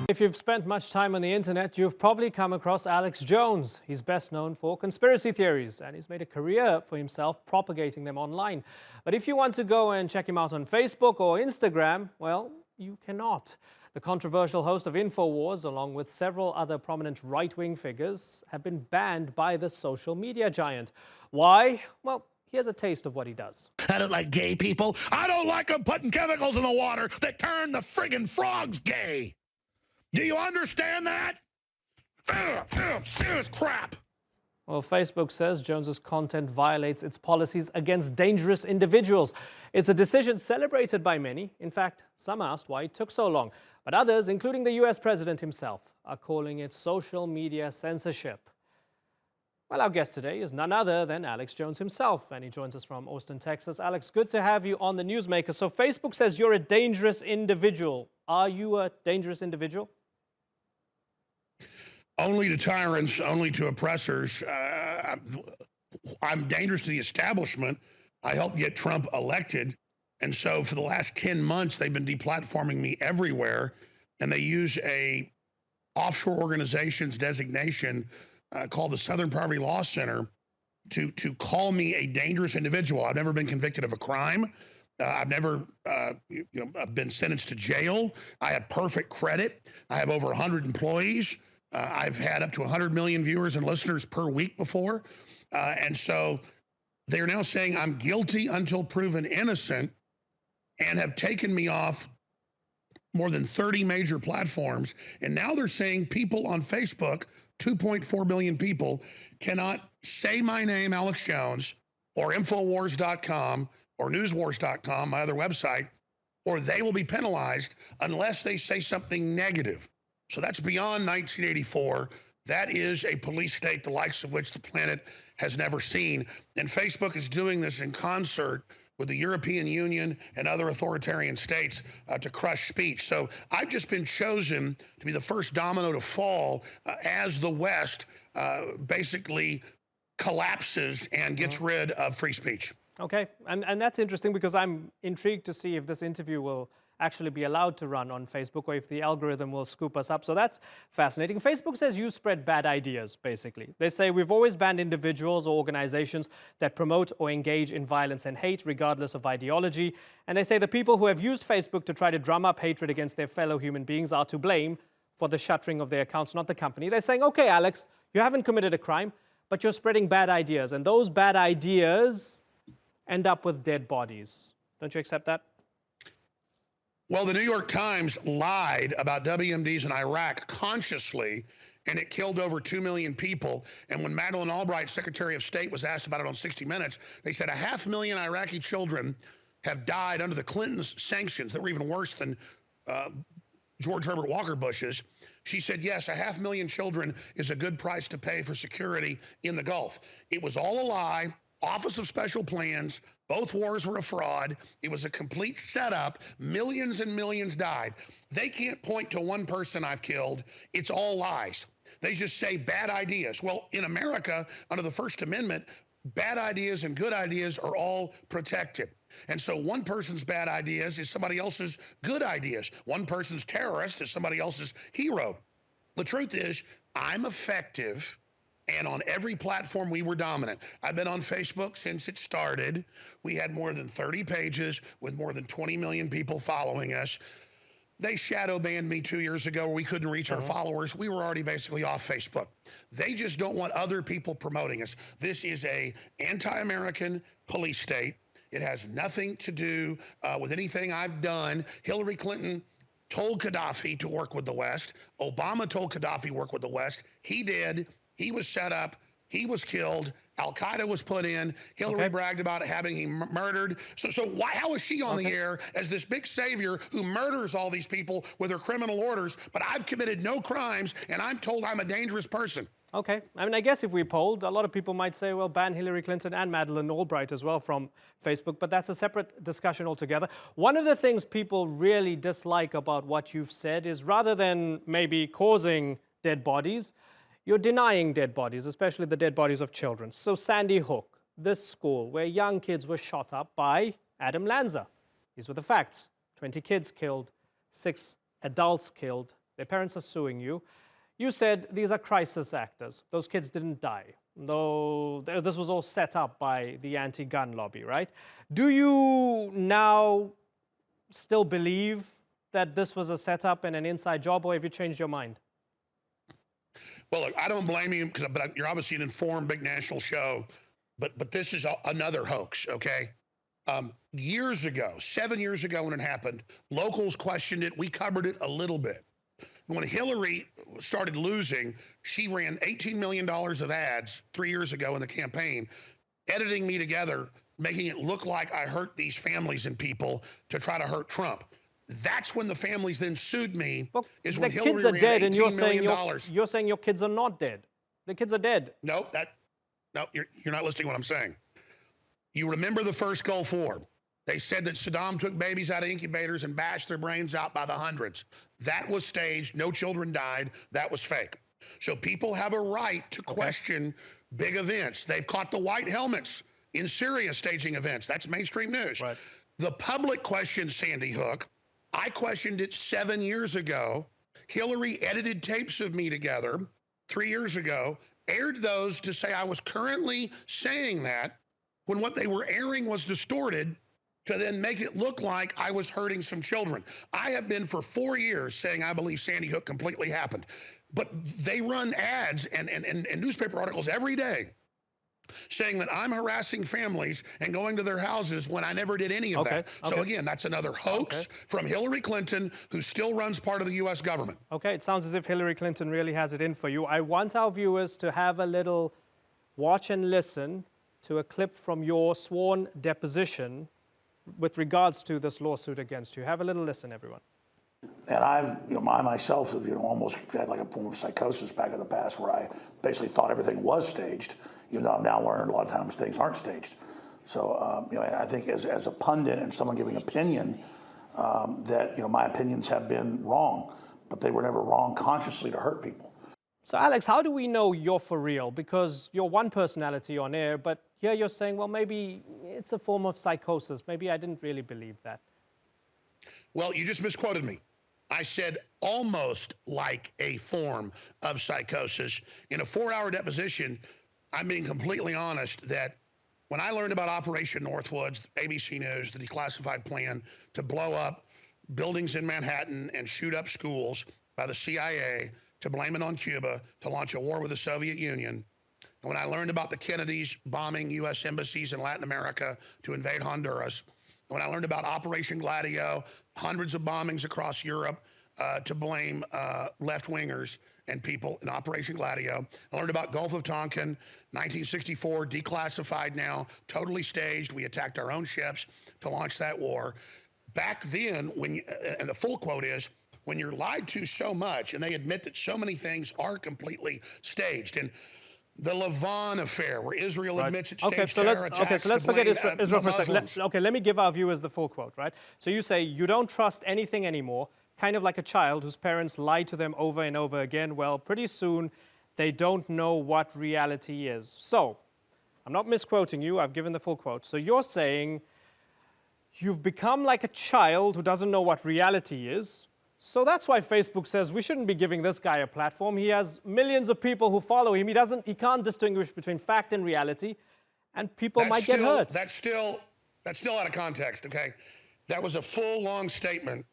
If you've spent much time on the internet, you've probably come across Alex Jones. He's best known for conspiracy theories, and he's made a career for himself propagating them online. But if you want to go and check him out on Facebook or Instagram, well, you cannot. The controversial host of Infowars, along with several other prominent right-wing figures, have been banned by the social media giant. Why? Well, here's a taste of what he does. I don't like gay people. I don't like them putting chemicals in the water that turn the friggin' frogs gay. Do you understand that? Serious crap. Well, Facebook says Jones's content violates its policies against dangerous individuals. It's a decision celebrated by many. In fact, some asked why it took so long. But others, including the US president himself, are calling it social media censorship. Well, our guest today is none other than Alex Jones himself, and he joins us from Austin, Texas. Alex, good to have you on the Newsmaker. So Facebook says you're a dangerous individual. Are you a dangerous individual? Only to tyrants, only to oppressors. I'm dangerous to the establishment. I helped get Trump elected. And so for the last 10 months, they've been deplatforming me everywhere. And they use a offshore organization's designation called the Southern Poverty Law Center to call me a dangerous individual. I've never been convicted of a crime. I've never been sentenced to jail. I have perfect credit. I have over 100 employees. I've had up to 100 million viewers and listeners per week before. And so they're now saying I'm guilty until proven innocent and have taken me off more than 30 major platforms. And now they're saying people on Facebook, 2.4 million people, cannot say my name, Alex Jones, or Infowars.com or Newswars.com, my other website, or they will be penalized unless they say something negative. So that's beyond 1984. That is a police state the likes of which the planet has never seen. And Facebook is doing this in concert with the European Union and other authoritarian states to crush speech. So I've just been chosen to be the first domino to fall as the West basically collapses and gets rid of free speech. Okay, and that's interesting because I'm intrigued to see if this interview will actually be allowed to run on Facebook or if the algorithm will scoop us up. So that's fascinating. Facebook says you spread bad ideas, basically. They say we've always banned individuals or organizations that promote or engage in violence and hate, regardless of ideology. And they say the people who have used Facebook to try to drum up hatred against their fellow human beings are to blame for the shuttering of their accounts, not the company. They're saying, okay, Alex, you haven't committed a crime, but you're spreading bad ideas. And those bad ideas end up with dead bodies. Don't you accept that? Well, the New York Times lied about WMDs in Iraq consciously, and it killed over 2 million people. And when Madeleine Albright, Secretary of State, was asked about it on 60 Minutes, they said 500,000 Iraqi children have died under the Clintons' sanctions that were even worse than George Herbert Walker Bush's. She said, yes, 500,000 children is a good price to pay for security in the Gulf. It was all a lie. Office of Special Plans, both wars were a fraud. It was a complete setup. Millions and millions died. They can't point to one person I've killed. It's all lies. They just say bad ideas. Well, in America, under the First Amendment, bad ideas and good ideas are all protected. And so one person's bad ideas is somebody else's good ideas. One person's terrorist is somebody else's hero. The truth is, I'm effective. And on every platform, we were dominant. I've been on Facebook since it started. We had more than 30 pages with more than 20 million people following us. They shadow banned me 2 years ago where we couldn't reach our followers. We were already basically off Facebook. They just don't want other people promoting us. This is a anti-American police state. It has nothing to do with anything I've done. Hillary Clinton told Gaddafi to work with the West. Obama told Gaddafi to work with the West. He did. He was set up. He was killed. Al-Qaeda was put in. Hillary bragged about having him murdered. So why? How is she on the air as this big savior who murders all these people with her criminal orders? But I've committed no crimes, and I'm told I'm a dangerous person. Okay. I mean, I guess if we polled, a lot of people might say, well, ban Hillary Clinton and Madeleine Albright as well from Facebook, but that's a separate discussion altogether. One of the things people really dislike about what you've said is rather than maybe causing dead bodies, you're denying dead bodies, especially the dead bodies of children. So Sandy Hook, this school where young kids were shot up by Adam Lanza. These were the facts. 20 kids killed, 6 adults killed. Their parents are suing you. You said these are crisis actors. Those kids didn't die, though this was all set up by the anti-gun lobby, right? Do you now still believe that this was a setup and an inside job, or have you changed your mind? Well, look, I don't blame you, but you're obviously an informed big national show, but this is another hoax, okay? Years ago, 7 years ago when it happened, locals questioned it. We covered it a little bit. When Hillary started losing, she ran $18 million of ads 3 years ago in the campaign, editing me together, making it look like I hurt these families and people to try to hurt Trump. That's when the families then sued me. But is when the Hillary kids are ran dead, and $18 million. you're saying your kids are not dead. The kids are dead. No, you're not listening to what I'm saying. You remember the first Gulf War. They said that Saddam took babies out of incubators and bashed their brains out by the hundreds. That was staged. No children died. That was fake. So people have a right to question big events. They've caught the white helmets in Syria staging events. That's mainstream news. Right. The public questioned Sandy Hook. I questioned it 7 years ago. Hillary edited tapes of me together 3 years ago, aired those to say I was currently saying that when what they were airing was distorted, to then make it look like I was hurting some children. I have been for 4 years saying I believe Sandy Hook completely happened. But they run ads and newspaper articles every day saying that I'm harassing families and going to their houses when I never did any of that. So again, that's another hoax from Hillary Clinton, who still runs part of the U.S. government. Okay, it sounds as if Hillary Clinton really has it in for you. I want our viewers to have a little watch and listen to a clip from your sworn deposition with regards to this lawsuit against you. Have a little listen, everyone. And I've, I myself have, almost had like a form of psychosis back in the past where I basically thought everything was staged, even though I've now learned a lot of times things aren't staged. So, I think as a pundit and someone giving opinion, that, my opinions have been wrong, but they were never wrong consciously to hurt people. So, Alex, how do we know you're for real? Because you're one personality on air, but here you're saying, well, maybe it's a form of psychosis. Maybe I didn't really believe that. Well, you just misquoted me. I said almost like a form of psychosis. In a 4-hour deposition, I'm being completely honest that when I learned about Operation Northwoods, ABC News, the declassified plan to blow up buildings in Manhattan and shoot up schools by the CIA, to blame it on Cuba, to launch a war with the Soviet Union, and when I learned about the Kennedys bombing U.S. embassies in Latin America to invade Honduras, when I learned about Operation Gladio, hundreds of bombings across Europe to blame left-wingers and people in Operation Gladio. I learned about Gulf of Tonkin, 1964, declassified now, totally staged. We attacked our own ships to launch that war. Back then, and the full quote is, when you're lied to so much, and they admit that so many things are completely staged, and the Lavon affair, where Israel admits it staged terror attacks. So let's forget Israel for a second. Let me give our viewers the full quote, right? So you say you don't trust anything anymore, kind of like a child whose parents lie to them over and over again. Well, pretty soon they don't know what reality is. So I'm not misquoting you. I've given the full quote. So you're saying you've become like a child who doesn't know what reality is. So that's why Facebook says we shouldn't be giving this guy a platform. He has millions of people who follow him. He can't distinguish between fact and reality, and people might get hurt. That's still out of context, okay? That was a full, long statement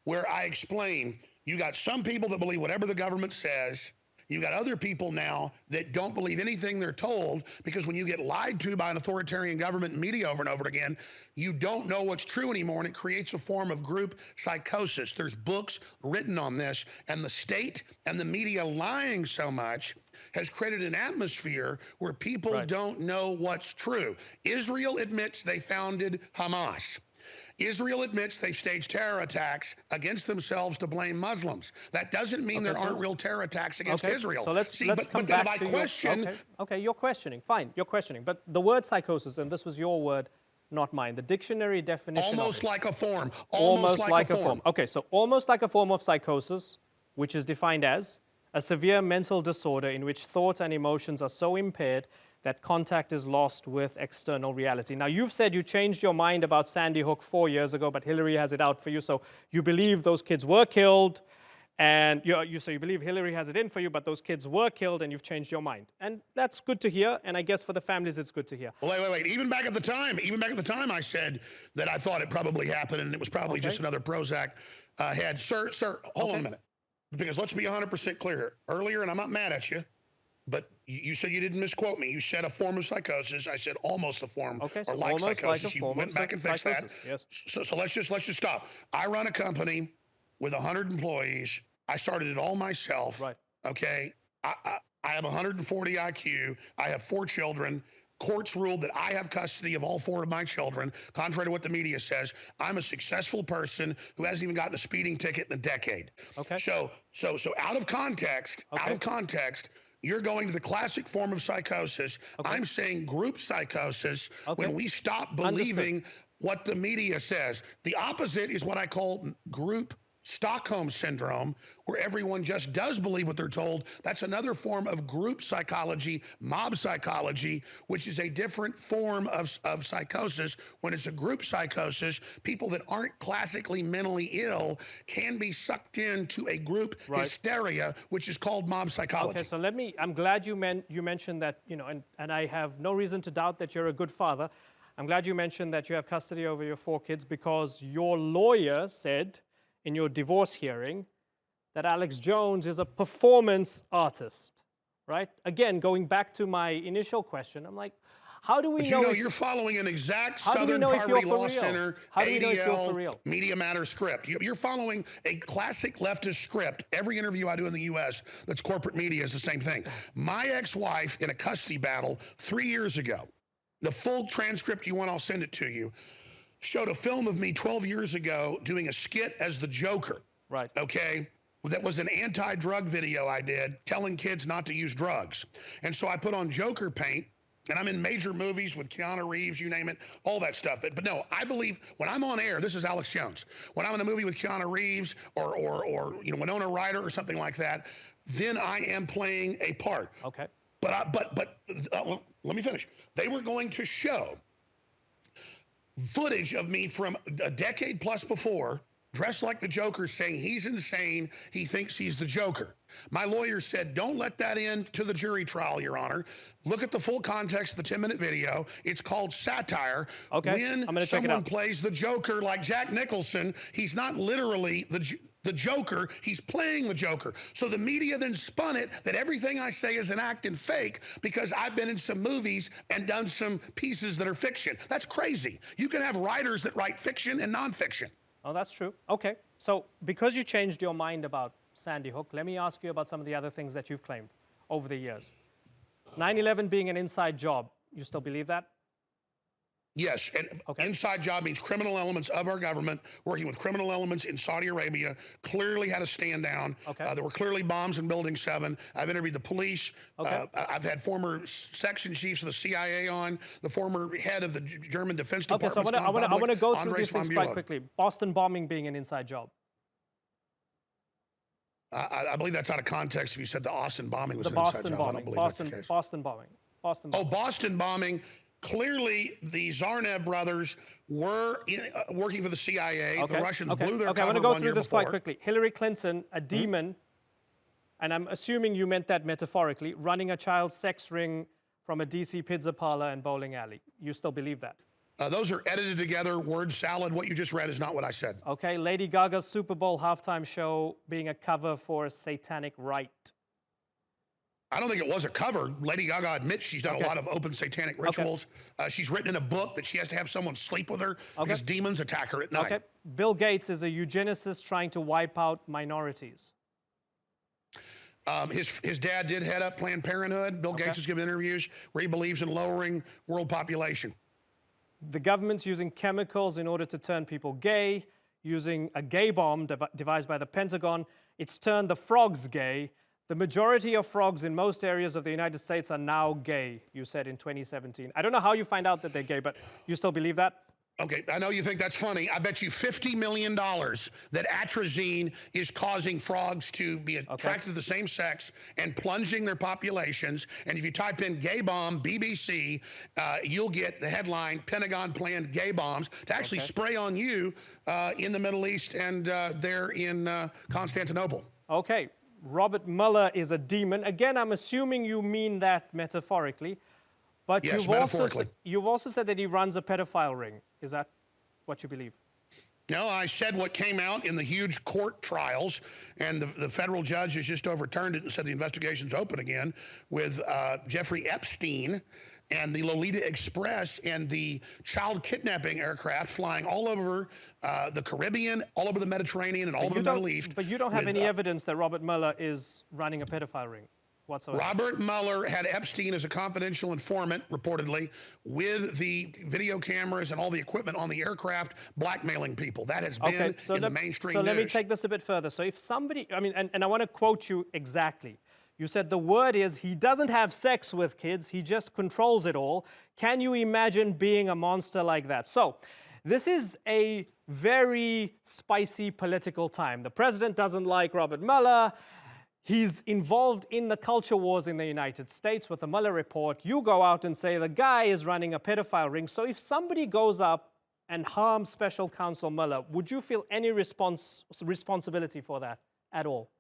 where I explain you got some people that believe whatever the government says. You got other people now that don't believe anything they're told, because when you get lied to by an authoritarian government and media over and over again, you don't know what's true anymore, and it creates a form of group psychosis. There's books written on this, and the state and the media lying so much has created an atmosphere where people don't know what's true. Israel admits they founded Hamas. Israel admits they staged terror attacks against themselves to blame Muslims. That doesn't mean there aren't real terror attacks against Israel. So let's come back to question. Okay, you're questioning. Fine, you're questioning. But the word psychosis, and this was your word, not mine. The dictionary definition. Almost like a form. Almost like a form. Okay, so almost like a form of psychosis, which is defined as a severe mental disorder in which thought and emotions are so impaired that contact is lost with external reality. Now, you've said you changed your mind about Sandy Hook 4 years ago, but Hillary has it out for you. So you believe those kids were killed, And so you believe Hillary has it in for you, but those kids were killed and you've changed your mind. And that's good to hear. And I guess for the families, it's good to hear. Well, wait. Even back at the time, I said that I thought it probably happened and it was probably just another Prozac head. Sir, hold on a minute. Because let's be 100% clear here. Earlier, and I'm not mad at you, but you said you didn't misquote me. You said a form of psychosis. I said almost a form so or like almost psychosis. like a You form went of back and fixed psychosis. that. Yes. So let's just stop. I run a company with 100 employees. I started it all myself. Right. Okay. I have 140 IQ. I have 4 children. Courts ruled that I have custody of all 4 of my children, contrary to what the media says. I'm a successful person who hasn't even gotten a speeding ticket in a decade. Okay. So out of context, you're going to the classic form of psychosis. I'm saying group psychosis when we stop believing what the media says. The opposite is what I call group Stockholm syndrome, where everyone just does believe what they're told. That's another form of group psychology, mob psychology, which is a different form of psychosis. When it's a group psychosis, people that aren't classically mentally ill can be sucked into a group hysteria, which is called mob psychology. Okay, so I'm glad you mentioned that, and I have no reason to doubt that you're a good father. I'm glad you mentioned that you have custody over your 4 kids because your lawyer said in your divorce hearing that Alex Jones is a performance artist, right? Again, going back to my initial question, I'm like, how do we know? You're following an exact Southern Poverty Law Center, ADL, Media Matters script. You're following a classic leftist script. Every interview I do in the U.S. that's corporate media is the same thing. My ex-wife in a custody battle 3 years ago, the full transcript you want, I'll send it to you, showed a film of me 12 years ago doing a skit as the Joker. Right. Okay. That was an anti-drug video I did telling kids not to use drugs. And so I put on Joker paint and I'm in major movies with Keanu Reeves, you name it, all that stuff. But no, I believe when I'm on air, this is Alex Jones. When I'm in a movie with Keanu Reeves or Winona Ryder or something like that, then I am playing a part. Okay. But let me finish. They were going to show footage of me from a decade plus before, dressed like the Joker, saying he's insane, he thinks he's the Joker. My lawyer said, don't let that in to the jury trial, Your Honor. Look at the full context of the 10-minute video. It's called satire. Okay. When someone plays the Joker like Jack Nicholson, he's not literally the Joker, he's playing the Joker. So the media then spun it that everything I say is an act and fake because I've been in some movies and done some pieces that are fiction. That's crazy. You can have writers that write fiction and nonfiction. Oh, that's true. Okay. So because you changed your mind about Sandy Hook, let me ask you about some of the other things that you've claimed over the years. 9/11 being an inside job, you still believe that? Yes, and inside job means criminal elements of our government working with criminal elements in Saudi Arabia clearly had a stand down. There were clearly bombs in Building 7. I've interviewed the police. I've had former section chiefs of the CIA on, the former head of the German Defense Department. Okay, so I want to go through these things quite quickly. Boston bombing being an inside job. I believe that's out of context if you said the Austin bombing was an inside job. I don't believe that's the case. Boston bombing. Oh, Boston bombing. Clearly, the Zarnev brothers were working for the CIA. The Russians blew their cover 1 year before. I want to go through this quite quickly. Hillary Clinton, a demon, and I'm assuming you meant that metaphorically, running a child sex ring from a DC pizza parlor and bowling alley. You still believe that? Those are edited together, word salad. What you just read is not what I said. Okay, Lady Gaga's Super Bowl halftime show being a cover for a satanic rite. I don't think it was a cover. Lady Gaga admits she's done a lot of open satanic rituals. She's written in a book that she has to have someone sleep with her because demons attack her at night. Bill Gates is a eugenicist trying to wipe out minorities. His dad did head up Planned Parenthood. Bill Gates has given interviews where he believes in lowering world population. The government's using chemicals in order to turn people gay, using a gay bomb devised by the Pentagon. It's turned the frogs gay. The majority of frogs in most areas of the United States are now gay, you said in 2017. I don't know how you find out that they're gay, but you still believe that? Okay, I know you think that's funny. I bet you $50 million that atrazine is causing frogs to be attracted to the same sex and plunging their populations. And if you type in gay bomb, BBC, you'll get the headline, Pentagon planned gay bombs to actually spray on you in the Middle East and there in Constantinople. Okay, Robert Mueller is a demon. Again, I'm assuming you mean that metaphorically. But yes, you've also said that he runs a pedophile ring. Is that what you believe? No, I said what came out in the huge court trials, and the federal judge has just overturned it and said the investigation's open again with Jeffrey Epstein and the Lolita Express and the child kidnapping aircraft flying all over the Caribbean, all over the Mediterranean, and all over the Middle East. But you don't have any evidence that Robert Mueller is running a pedophile ring whatsoever. Robert Mueller had Epstein as a confidential informant, reportedly, with the video cameras and all the equipment on the aircraft, blackmailing people. That has been in the mainstream news. So let me take this a bit further. So if somebody, I mean, and I want to quote you exactly. You said the word is he doesn't have sex with kids, he just controls it all. Can you imagine being a monster like that? So this is a very spicy political time. The president doesn't like Robert Mueller. He's involved in the culture wars in the United States with the Mueller report. You go out and say the guy is running a pedophile ring. So if somebody goes up and harms Special Counsel Mueller, would you feel any responsibility for that at all?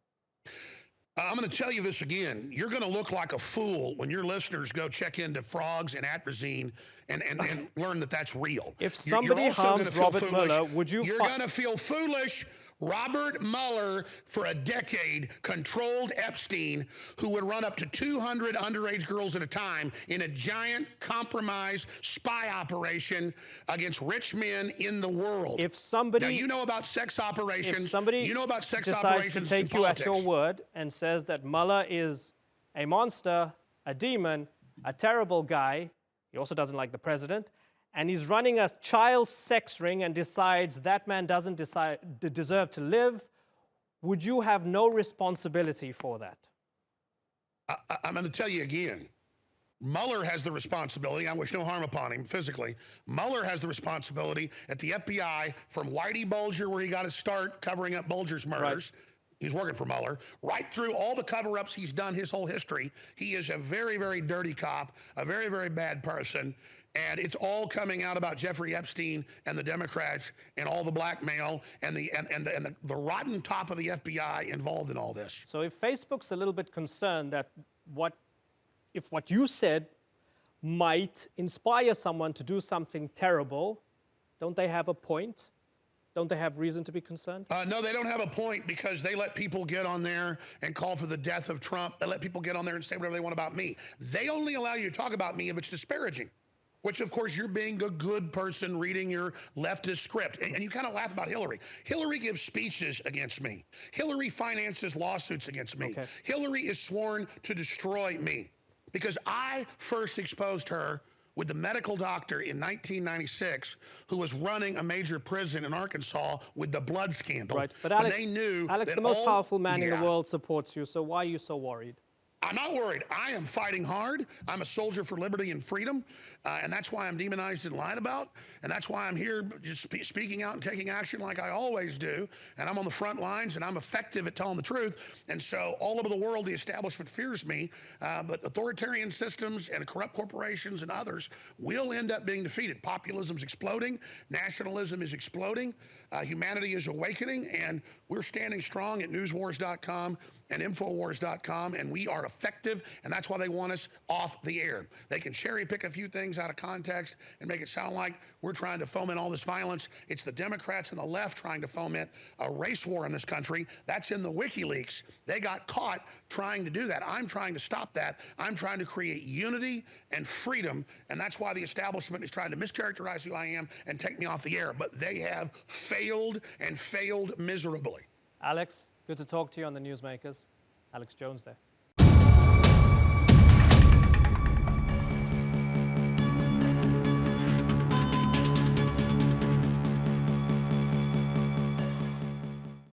I'm going to tell you this again. You're going to look like a fool when your listeners go check into frogs and atrazine and learn that that's real. If somebody harms Robert Mueller, would you... You're going to feel foolish. Robert Mueller, for a decade, controlled Epstein, who would run up to 200 underage girls at a time in a giant compromise spy operation against rich men in the world. If somebody... Now, you know about sex operations. If somebody you know about sex decides operations to take you politics. at your word and says that Mueller is a monster, a demon, a terrible guy, he also doesn't like the president, and he's running a child sex ring and decides that man doesn't deserve to live, would you have no responsibility for that? I'm going to tell you again. Mueller has the responsibility. I wish no harm upon him physically. Mueller has the responsibility at the FBI from Whitey Bulger, where he got his start covering up Bulger's murders. Right. He's working for Mueller, right through all the cover-ups he's done his whole history. He is a very, very dirty cop, a very, very bad person. And it's all coming out about Jeffrey Epstein and the Democrats and all the blackmail and the rotten top of the FBI involved in all this. So if Facebook's a little bit concerned that if what you said might inspire someone to do something terrible, don't they have a point? Don't they have reason to be concerned? No, they don't have a point because they let people get on there and call for the death of Trump. They let people get on there and say whatever they want about me. They only allow you to talk about me if it's disparaging. Which, of course, you're being a good person reading your leftist script. And you kind of laugh about Hillary. Hillary gives speeches against me. Hillary finances lawsuits against me. Okay. Hillary is sworn to destroy me because I first exposed her with the medical doctor in 1996 who was running a major prison in Arkansas with the blood scandal. Right, but Alex, they knew Alex, the most powerful man in the world supports you, so why are you so worried? I'm not worried. I am fighting hard. I'm a soldier for liberty and freedom, and that's why I'm demonized and lied about, and that's why I'm here just speaking out and taking action like I always do, and I'm on the front lines, and I'm effective at telling the truth, and so all over the world, the establishment fears me, but authoritarian systems and corrupt corporations and others will end up being defeated. Populism's exploding. Nationalism is exploding. Humanity is awakening, and we're standing strong at newswars.com and Infowars.com, and we are effective, and that's why they want us off the air. They can cherry pick a few things out of context and make it sound like we're trying to foment all this violence. It's the Democrats and the left trying to foment a race war in this country. That's in the WikiLeaks. They got caught trying to do that. I'm trying to stop that. I'm trying to create unity and freedom, and that's why the establishment is trying to mischaracterize who I am and take me off the air, but they have failed and failed miserably. Alex, good to talk to you on the Newsmakers. Alex Jones there.